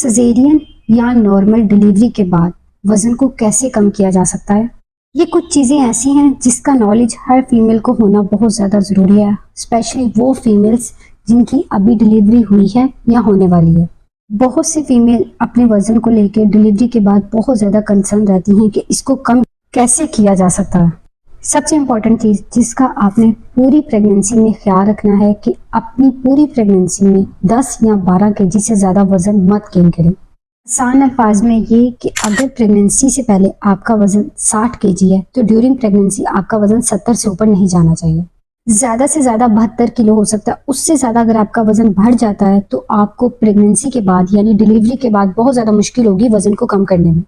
Caesarean या normal delivery के बाद वजन को कैसे कम किया जा सकता है? ये कुछ चीज़ें ऐसी हैं जिसका नॉलेज हर फीमेल को होना बहुत ज़्यादा ज़रूरी है, स्पेशली वो फीमेल्स जिनकी अभी डिलीवरी हुई है या होने वाली है। बहुत सी फीमेल अपने वजन को लेकर डिलीवरी के बाद बहुत ज़्यादा कंसर्न रहती हैं कि इसको कम कैसे किया जा सकता है। सबसे इम्पोर्टेंट चीज़ जिसका आपने पूरी प्रेगनेंसी में ख्याल रखना है कि अपनी पूरी प्रेगनेंसी में 10 या 12 केजी से ज़्यादा वजन मत गेन करें। आसान अल्फाज में ये कि अगर प्रेगनेंसी से पहले आपका वजन 60 केजी है तो ड्यूरिंग प्रेगनेंसी आपका वजन 70 से ऊपर नहीं जाना चाहिए। ज़्यादा से ज़्यादा 72 किलो हो सकता है, उससे ज़्यादा अगर आपका वजन बढ़ जाता है तो आपको प्रेगनेंसी के बाद यानी डिलीवरी के बाद बहुत ज़्यादा मुश्किल होगी वजन को कम करने में।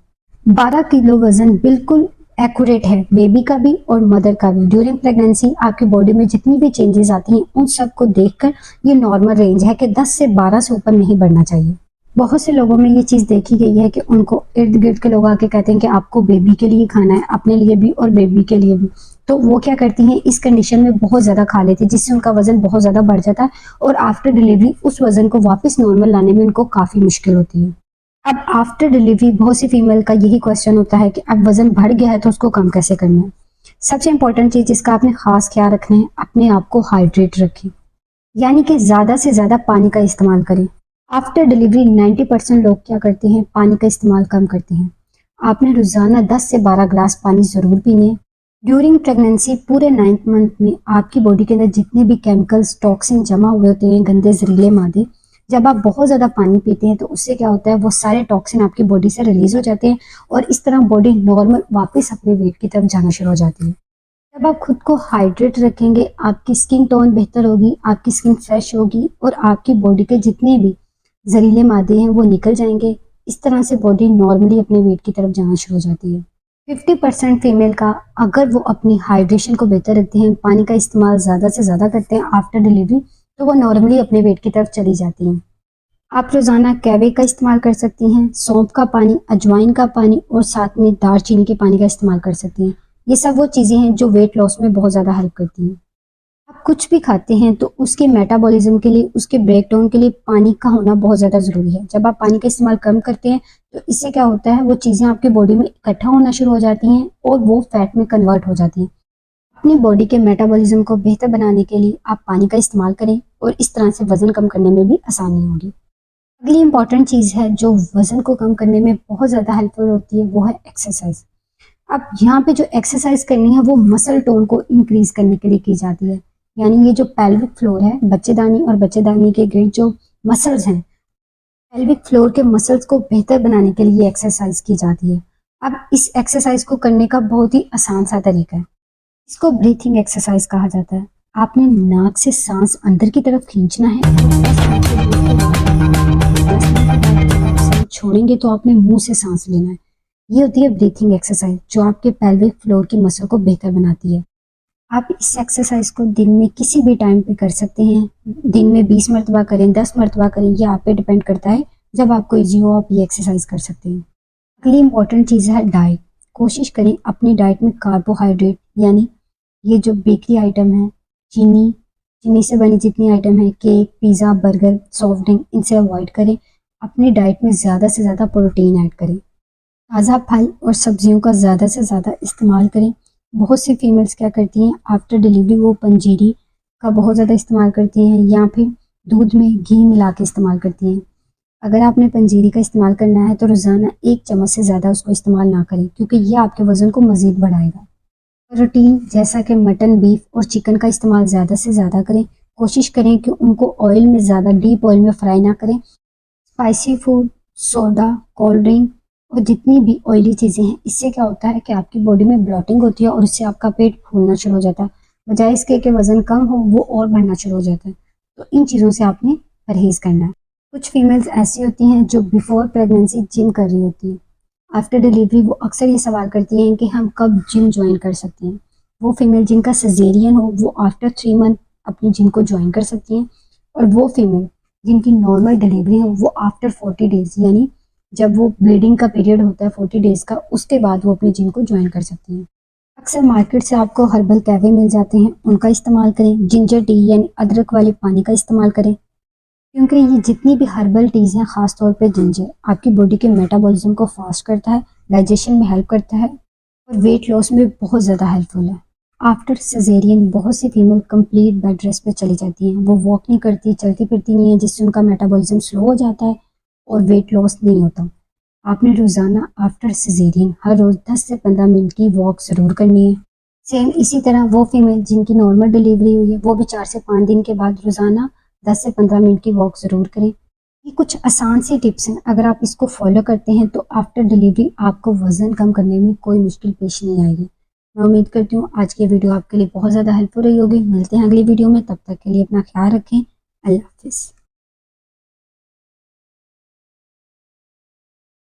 12 किलो वजन बिल्कुल एक्यूरेट है बेबी का भी और मदर का भी। ड्यूरिंग प्रेगनेंसी आपकी बॉडी में जितनी भी चेंजेस आती हैं उन सबको देखकर ये नॉर्मल रेंज है कि 10 से 12 से ऊपर नहीं बढ़ना चाहिए। बहुत से लोगों में ये चीज़ देखी गई है कि उनको इर्द गिर्द के लोग आके कहते हैं कि आपको बेबी के लिए खाना है, अपने लिए भी और बेबी के लिए भी। तो वो क्या करती हैं, इस कंडीशन में बहुत ज़्यादा खा लेती है जिससे उनका वजन बहुत ज़्यादा बढ़ जाता है और आफ्टर डिलीवरी उस वजन को वापस नॉर्मल लाने में उनको काफ़ी मुश्किल होती है। अब आफ्टर डिलीवरी बहुत सी फीमेल का यही क्वेश्चन होता है कि अब वजन बढ़ गया है तो उसको कम कैसे करना है। सबसे इंपॉर्टेंट चीज़ जिसका आपने खास ख्याल रखना है, अपने आप को हाइड्रेट रखें, यानी कि ज़्यादा से ज़्यादा पानी का इस्तेमाल करें। आफ्टर डिलीवरी 90% लोग क्या करते हैं, पानी का इस्तेमाल कम करते हैं। आपने रोज़ाना 10 से 12 ग्लास पानी ज़रूर पीने हैं। ड्यूरिंग प्रेगनेंसी पूरे 9th मंथ में आपकी बॉडी के अंदर जितने भी केमिकल्स टॉक्सिन जमा हुए होते हैं, गंदे जहरीले मादे, जब आप बहुत ज़्यादा पानी पीते हैं तो उससे क्या होता है, वो सारे टॉक्सिन आपकी बॉडी से रिलीज हो जाते हैं और इस तरह बॉडी नॉर्मल वापस अपने वेट की तरफ जाना शुरू हो जाती है। जब आप खुद को हाइड्रेट रखेंगे आपकी स्किन टोन बेहतर होगी, आपकी स्किन फ्रेश होगी और आपकी बॉडी के जितने भी जहरीले मादे हैं वो निकल जाएंगे। इस तरह से बॉडी नॉर्मली अपने वेट की तरफ जाना शुरू हो जाती है। 50% फीमेल का अगर वो अपनी हाइड्रेशन को बेहतर रखते हैं, पानी का इस्तेमाल ज़्यादा से ज़्यादा करते हैं आफ्टर डिलीवरी, तो वो नॉर्मली अपने वेट की तरफ चली जाती हैं। आप रोज़ाना कैवे का इस्तेमाल कर सकती हैं, सौंफ का पानी, अजवाइन का पानी और साथ में दालचीनी के पानी का इस्तेमाल कर सकती हैं। ये सब वो चीज़ें हैं जो वेट लॉस में बहुत ज़्यादा हेल्प करती हैं। आप कुछ भी खाते हैं तो उसके मेटाबॉलिज्म के लिए, उसके ब्रेकडाउन के लिए पानी का होना बहुत ज़्यादा ज़रूरी है। जब आप पानी का इस्तेमाल कम करते हैं तो इससे क्या होता है, वो चीज़ें आपकी बॉडी में इकट्ठा होना शुरू हो जाती हैं और वो फैट में कन्वर्ट हो जाती हैं। अपनी बॉडी के मेटाबॉलिज्म को बेहतर बनाने के लिए आप पानी का इस्तेमाल करें और इस तरह से वज़न कम करने में भी आसानी होगी। अगली इंपॉर्टेंट चीज़ है जो वज़न को कम करने में बहुत ज़्यादा हेल्पफुल होती है, वो है एक्सरसाइज। अब यहाँ पे जो एक्सरसाइज करनी है वो मसल टोन को इंक्रीज करने के लिए की जाती है। यानी ये जो पेल्विक फ्लोर है, बच्चेदानी और बच्चेदानी के गिर्द जो मसल्स हैं, पेल्विक फ्लोर के मसल्स को बेहतर बनाने के लिए एक्सरसाइज की जाती है। अब इस एक्सरसाइज को करने का बहुत ही आसान सा तरीका है। इसको ब्रीथिंग एक्सरसाइज कहा जाता है। आपने नाक से सांस अंदर की तरफ खींचना है और छोड़ेंगे तो आपने मुंह से सांस लेना है। ये होती है ब्रीथिंग एक्सरसाइज जो आपके पेल्विक फ्लोर की मसल को बेहतर बनाती है। आप इस एक्सरसाइज को दिन में किसी भी टाइम पे कर सकते हैं। दिन में 20 मरतबा करें, 10 मरतबा करें, ये आप पे डिपेंड करता है। जब आपको ईजी हो आप ये एक्सरसाइज कर सकते हैं। अगली इंपॉर्टेंट चीज़ है डाइट। कोशिश करें अपनी डाइट में कार्बोहाइड्रेट यानी ये जो बेकरी आइटम है, चीनी चीनी से बनी जितनी आइटम है, cake, pizza, burger, soft drink, इनसे अवॉइड करें। अपनी डाइट में ज़्यादा से ज़्यादा प्रोटीन ऐड करें। ताज़ा फल और सब्जियों का ज़्यादा से ज़्यादा इस्तेमाल करें। बहुत सी फीमेल्स क्या करती हैं, आफ्टर डिलीवरी वो पंजीरी का बहुत ज़्यादा इस्तेमाल करती हैं या फिर दूध में घी मिला के इस्तेमाल करती हैं। अगर आपने पंजीरी का इस्तेमाल करना है तो रोज़ाना 1 चम्मच से ज़्यादा उसको इस्तेमाल ना करें क्योंकि ये आपके वज़न को मज़ीद बढ़ाएगा। प्रोटीन जैसा कि मटन, बीफ और चिकन का इस्तेमाल ज़्यादा से ज़्यादा करें। कोशिश करें कि उनको ऑयल में ज़्यादा डीप ऑयल में फ्राई ना करें। Spicy food, soda, cold drink और जितनी भी ऑयली चीज़ें हैं, इससे क्या होता है कि आपकी बॉडी में ब्लोटिंग होती है और इससे आपका पेट फूलना शुरू हो जाता है। बजाय इसके कि वज़न कम हो वो और बढ़ना शुरू हो जाता है। तो इन चीज़ों से आपने परहेज़ करना है। कुछ फीमेल्स ऐसी होती हैं जो बिफोर प्रेगनेंसी जिम कर रही होती हैं। आफ्टर डिलीवरी वो अक्सर ये सवाल करती हैं कि हम कब जिम ज्वाइन कर सकते हैं। वो फीमेल जिनका सिजेरियन हो वो आफ्टर 3 मंथ अपनी जिम को ज्वाइन कर सकती हैं और वो फीमेल जिनकी नॉर्मल डिलीवरी हो वो आफ्टर 40 डेज यानी जब वो ब्लीडिंग का पीरियड होता है 40 डेज का, उसके बाद वो अपनी जिम को ज्वाइन कर सकती हैं। अक्सर मार्केट से आपको हर्बल कैवे मिल जाते हैं, उनका इस्तेमाल करें। जिंजर टी यानी अदरक वाले पानी का इस्तेमाल करें। क्योंकि ये जितनी भी हर्बल टीज़ हैं, ख़ास तौर पे जिंजर, आपकी बॉडी के मेटाबॉलिज्म को फास्ट करता है, डाइजेशन में हेल्प करता है और वेट लॉस में बहुत ज़्यादा हेल्पफुल है। आफ्टर सिजेरियन बहुत सी फीमेल कंप्लीट बेड रेस्ट पे चली जाती हैं, वो वॉक नहीं करती, चलती फिरती नहीं है, जिससे उनका मेटाबॉलिज्म स्लो हो जाता है और वेट लॉस नहीं होता। आपने रोज़ाना आफ्टर सिजेरियन हर रोज़ 10 से 15 मिनट की वॉक ज़रूर करनी है। सेम इसी तरह वो फीमेल जिनकी नॉर्मल डिलीवरी हुई है, वो भी 4 से 5 दिन के बाद रोज़ाना 10 से 15 मिनट की वॉक ज़रूर करें। ये कुछ आसान सी टिप्स हैं, अगर आप इसको फॉलो करते हैं तो आफ्टर डिलीवरी आपको वज़न कम करने में कोई मुश्किल पेश नहीं आएगी। मैं उम्मीद करती हूँ आज की वीडियो आपके लिए बहुत ज़्यादा हेल्पफुल रही होगी। मिलते हैं अगली वीडियो में, तब तक के लिए अपना ख्याल रखें। अल्लाह हाफ़िज़।